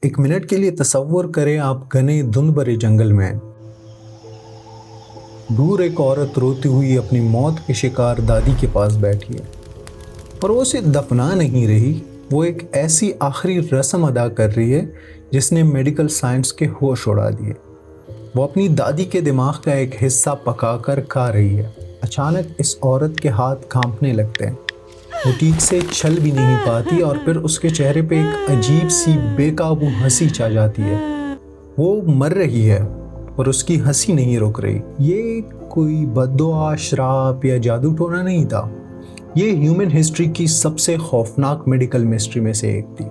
एक मिनट के लिए तसव्वुर करें आप घने धुंध भरे जंगल में हैं। दूर एक औरत रोती हुई अपनी मौत के शिकार दादी के पास बैठी है, पर वो उसे दफना नहीं रही। वो एक ऐसी आखिरी रस्म अदा कर रही है जिसने मेडिकल साइंस के होश उड़ा दिए। वो अपनी दादी के दिमाग का एक हिस्सा पकाकर खा रही है। अचानक इस औरत के हाथ कांपने लगते हैं। वो ठीक से चल भी नहीं पाती और फिर उसके चेहरे पे एक अजीब सी बेकाबू हंसी छा जाती है। वो मर रही है और उसकी हंसी नहीं रुक रही। ये कोई बद्दुआ, श्राप या जादू टोना नहीं था। ये ह्यूमन हिस्ट्री की सबसे खौफनाक मेडिकल मिस्ट्री में से एक थी,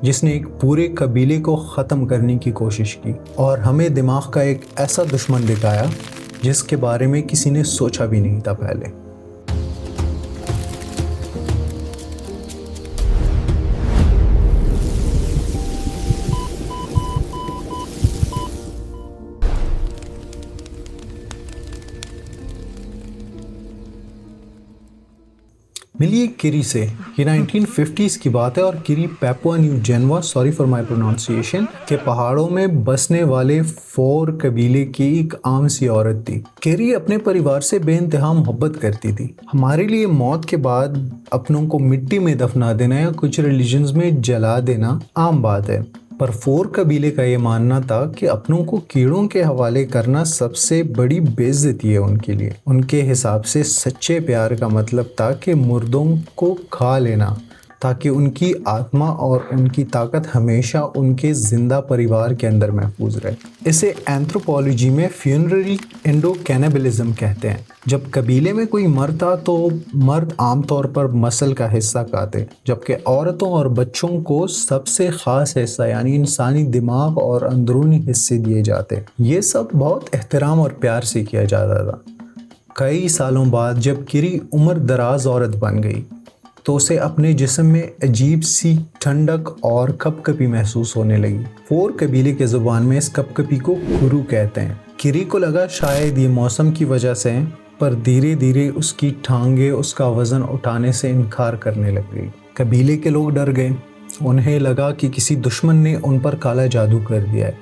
जिसने एक पूरे कबीले को ख़त्म करने की कोशिश की और हमें दिमाग का एक ऐसा दुश्मन दिखाया जिसके बारे में किसी ने सोचा भी नहीं था पहले। मिलिए किरी से। ये 1950s की बात है और किरी Papua New Guinea, sorry for my pronunciation, के पहाड़ों में बसने वाले फोर कबीले की एक आम सी औरत थी। किरी अपने परिवार से बेइंतहा मोहब्बत करती थी। हमारे लिए मौत के बाद अपनों को मिट्टी में दफना देना या कुछ रिलीजन्स में जला देना आम बात है, पर फोर कबीले का ये मानना था कि अपनों को कीड़ों के हवाले करना सबसे बड़ी बेइज्जती है उनके लिए। उनके हिसाब से सच्चे प्यार का मतलब था कि मुर्दों को खा लेना, ताकि उनकी आत्मा और उनकी ताकत हमेशा उनके जिंदा परिवार के अंदर महफूज रहे। इसे एंथ्रोपोलॉजी में फ्यूनररी एंडो कैनिबलिज्म कहते हैं। जब कबीले में कोई मरता तो मर्द आमतौर पर मसल का हिस्सा खाते, जबकि औरतों और बच्चों को सबसे ख़ास हिस्सा यानी इंसानी दिमाग और अंदरूनी हिस्से दिए जाते। ये सब बहुत एहतराम और प्यार से किया जाता था। कई सालों बाद जब किरी उम्र दराज औरत बन गई तो उसे अपने जिस्म में अजीब सी ठंडक और कपकपी महसूस होने लगी। फोर कबीले के ज़ुबान में इस कपकपी को कुरू कहते हैं। किरी को लगा शायद ये मौसम की वजह से है, पर धीरे धीरे उसकी टांगे उसका वज़न उठाने से इनकार करने लग गई। कबीले के लोग डर गए। उन्हें लगा कि किसी दुश्मन ने उन पर काला जादू कर दिया है,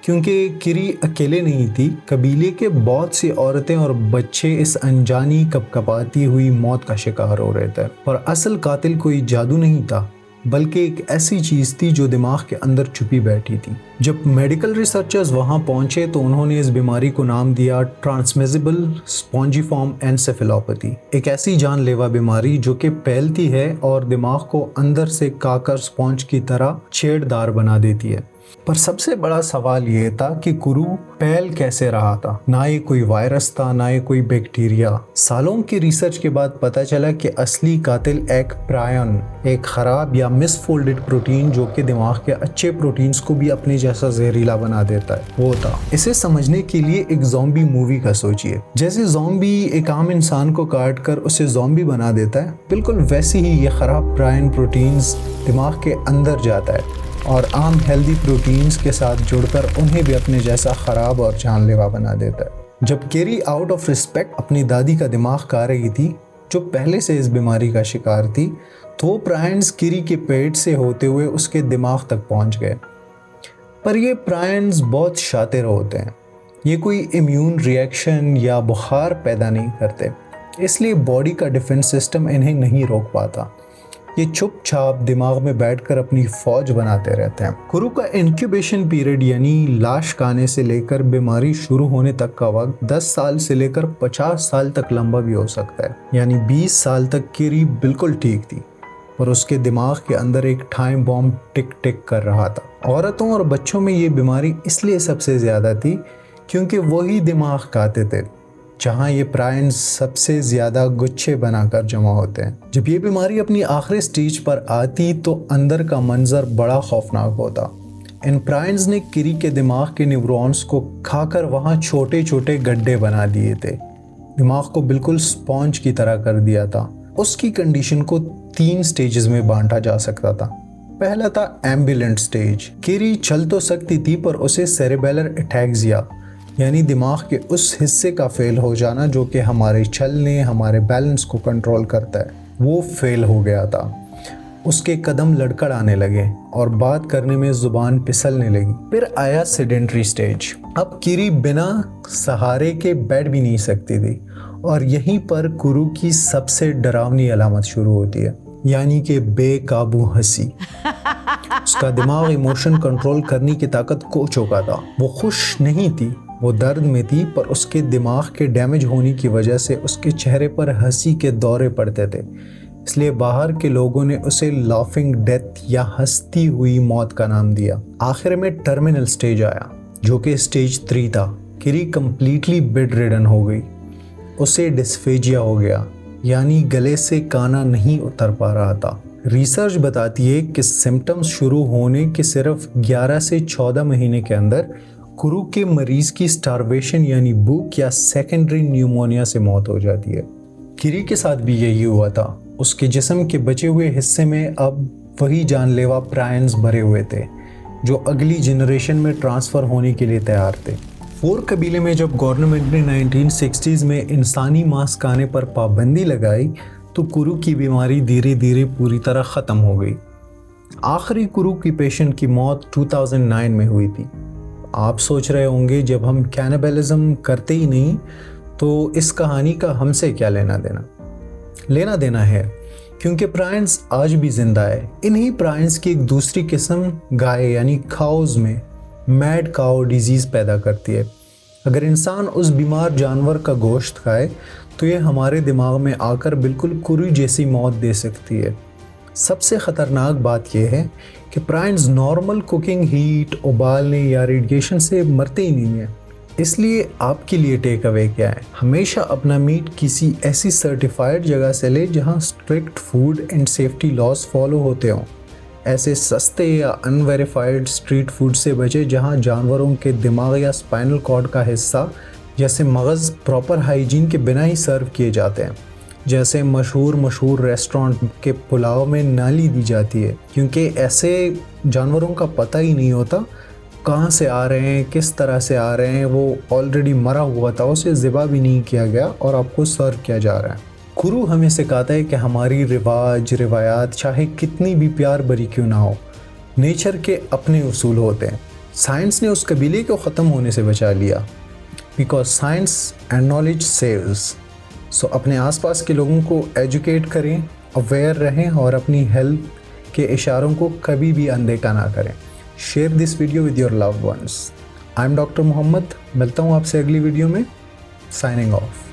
क्योंकि किरी अकेले नहीं थी। कबीले के बहुत सी औरतें और बच्चे इस अनजानी कपकपाती हुई मौत का शिकार हो रहे थे। पर असल कातिल कोई जादू नहीं था, बल्कि एक ऐसी चीज़ थी जो दिमाग के अंदर छुपी बैठी थी। जब मेडिकल रिसर्चर्स वहां पहुंचे तो उन्होंने इस बीमारी को नाम दिया ट्रांसमिसिबल स्पॉन्जिफॉर्म एनसेफेलोपैथी, एक ऐसी जानलेवा बीमारी जो कि फैलती है और दिमाग को अंदर से काकर स्पॉन्ज की तरह छेड़दार बना देती है। पर सबसे बड़ा सवाल ये था कि कुरू फैल कैसे रहा था। ना ये कोई वायरस था, ना ये कोई बैक्टीरिया। सालों की रिसर्च के बाद पता चला कि असली कातिल एक प्रायन, एक खराब या मिसफोल्डेड प्रोटीन जो कि दिमाग के अच्छे प्रोटीन्स को भी अपने जैसा जहरीला बना देता है, वो था। इसे समझने के लिए एक ज़ॉम्बी मूवी का सोचिए। जैसे ज़ॉम्बी एक आम इंसान को काट कर उसे ज़ॉम्बी बना देता है, बिल्कुल वैसे ही ये खराब प्रायन प्रोटीन्स दिमाग के अंदर जाता है और आम हेल्दी प्रोटीन्स के साथ जुड़कर उन्हें भी अपने जैसा ख़राब और जानलेवा बना देता है। जब किरी आउट ऑफ रिस्पेक्ट अपनी दादी का दिमाग खा रही थी, जो पहले से इस बीमारी का शिकार थी, तो वो प्रायन्स किरी के पेट से होते हुए उसके दिमाग तक पहुंच गए। पर ये प्रायन्स बहुत शातिर होते हैं। ये कोई इम्यून रिएक्शन या बुखार पैदा नहीं करते, इसलिए बॉडी का डिफेंस सिस्टम इन्हें नहीं रोक पाता। ये चुपचाप दिमाग में बैठकर अपनी फौज बनाते रहते हैं। कुरू का इंक्यूबेशन पीरियड यानी लाश खाने से लेकर बीमारी शुरू होने तक का वक्त 10 साल से लेकर 50 साल तक लंबा भी हो सकता है। यानी 20 साल तक किरी बिल्कुल ठीक थी, पर उसके दिमाग के अंदर एक टाइम बॉम्ब टिक टिक कर रहा था। औरतों और बच्चों में ये बीमारी इसलिए सबसे ज़्यादा थी क्योंकि वही दिमाग खाते थे जहाँ ये प्रायन्स सबसे ज़्यादा गुच्छे बनाकर जमा होते हैं। जब ये बीमारी अपनी आखिरी स्टेज पर आती तो अंदर का मंजर बड़ा खौफनाक होता। इन प्रायन्स ने किरी के दिमाग के न्यूरॉन्स को खाकर वहाँ छोटे छोटे गड्ढे बना दिए थे, दिमाग को बिल्कुल स्पॉन्ज की तरह कर दिया था। उसकी कंडीशन को 3 स्टेजेस में बांटा जा सकता था। पहला था एम्बुलेंट स्टेज। किरी चल तो सकती थी, पर उसे सेरेबेलर अटैक्सिया यानी दिमाग के उस हिस्से का फेल हो जाना जो कि हमारे चलने, हमारे बैलेंस को कंट्रोल करता है, वो फेल हो गया था। उसके कदम लड़खड़ाने लगे और बात करने में जुबान फिसलने लगी। फिर आया सेडेंटरी स्टेज। अब किरी बिना सहारे के बैठ भी नहीं सकती थी और यहीं पर कुरु की सबसे डरावनी अलामत शुरू होती है, यानी कि बेकाबू हंसी। उसका दिमाग इमोशन कंट्रोल करने की ताकत खो चुका था। वो खुश नहीं थी, वो दर्द में थी, पर उसके दिमाग के डैमेज होने की वजह से उसके चेहरे पर हंसी के दौरे पड़ते थे। इसलिए बाहर के लोगों ने उसे लाफिंग डेथ या हंसती हुई मौत का नाम दिया। आखिर में टर्मिनल स्टेज आया, जो कि स्टेज 3 था। किरी कंप्लीटली बेड रिडन हो गई। उसे डिस्फेजिया हो गया, यानी गले से गाना नहीं उतर पा रहा था। रिसर्च बताती है कि सिम्टम्स शुरू होने के सिर्फ 11 से 14 महीने के अंदर कुरु के मरीज की स्टारवेशन यानी भूख या सेकेंडरी न्यूमोनिया से मौत हो जाती है। किरी के साथ भी यही हुआ था। उसके जिस्म के बचे हुए हिस्से में अब वही जानलेवा प्रायंस भरे हुए थे जो अगली जनरेशन में ट्रांसफ़र होने के लिए तैयार थे। फोर कबीले में जब गवर्नमेंट ने 1960s में इंसानी मांस खाने पर पाबंदी लगाई तो कुरु की बीमारी धीरे धीरे पूरी तरह ख़त्म हो गई। आखिरी कुरु की पेशेंट की मौत 2009 में हुई थी। आप सोच रहे होंगे, जब हम कैनिबलिज्म करते ही नहीं तो इस कहानी का हमसे क्या लेना देना है, क्योंकि प्रायंस आज भी जिंदा है। इन्हीं प्रायंस की एक दूसरी किस्म गाय यानी काउज में मैड काउ डिजीज़ पैदा करती है। अगर इंसान उस बीमार जानवर का गोश्त खाए तो ये हमारे दिमाग में आकर बिल्कुल कुरु जैसी मौत दे सकती है। सबसे ख़तरनाक बात यह है कि प्रायंस नॉर्मल कुकिंग हीट, उबालने या रेडिएशन से मरते ही नहीं है। इसलिए आपके लिए टेक अवे क्या है, हमेशा अपना मीट किसी ऐसी सर्टिफाइड जगह से ले जहां strict food and safety laws follow होते हों। ऐसे सस्ते या अनवेरीफाइड स्ट्रीट फूड से बचे जहां जानवरों के दिमाग या स्पाइनल कॉर्ड का हिस्सा जैसे मगज़ प्रॉपर हाइजीन के बिना ही सर्व किए जाते हैं। जैसे मशहूर रेस्टोरेंट के पुलाव में नाली दी जाती है, क्योंकि ऐसे जानवरों का पता ही नहीं होता कहाँ से आ रहे हैं, किस तरह से आ रहे हैं। वो ऑलरेडी मरा हुआ था, उसे ज़िबा भी नहीं किया गया और आपको सर्व किया जा रहा है। कुरु हमें सिखाता है कि हमारी रिवायात चाहे कितनी भी प्यार भरी क्यों ना हो, नेचर के अपने उसूल होते हैं। साइंस ने उस कबीले को ख़त्म होने से बचा लिया, because science and knowledge saves. So अपने आसपास के लोगों को एजुकेट करें, अवेयर रहें और अपनी हेल्थ के इशारों को कभी भी अनदेखा ना करें। Share this video with your loved ones. I am doctor Mohammad. मिलता हूँ आपसे अगली वीडियो में। Signing of.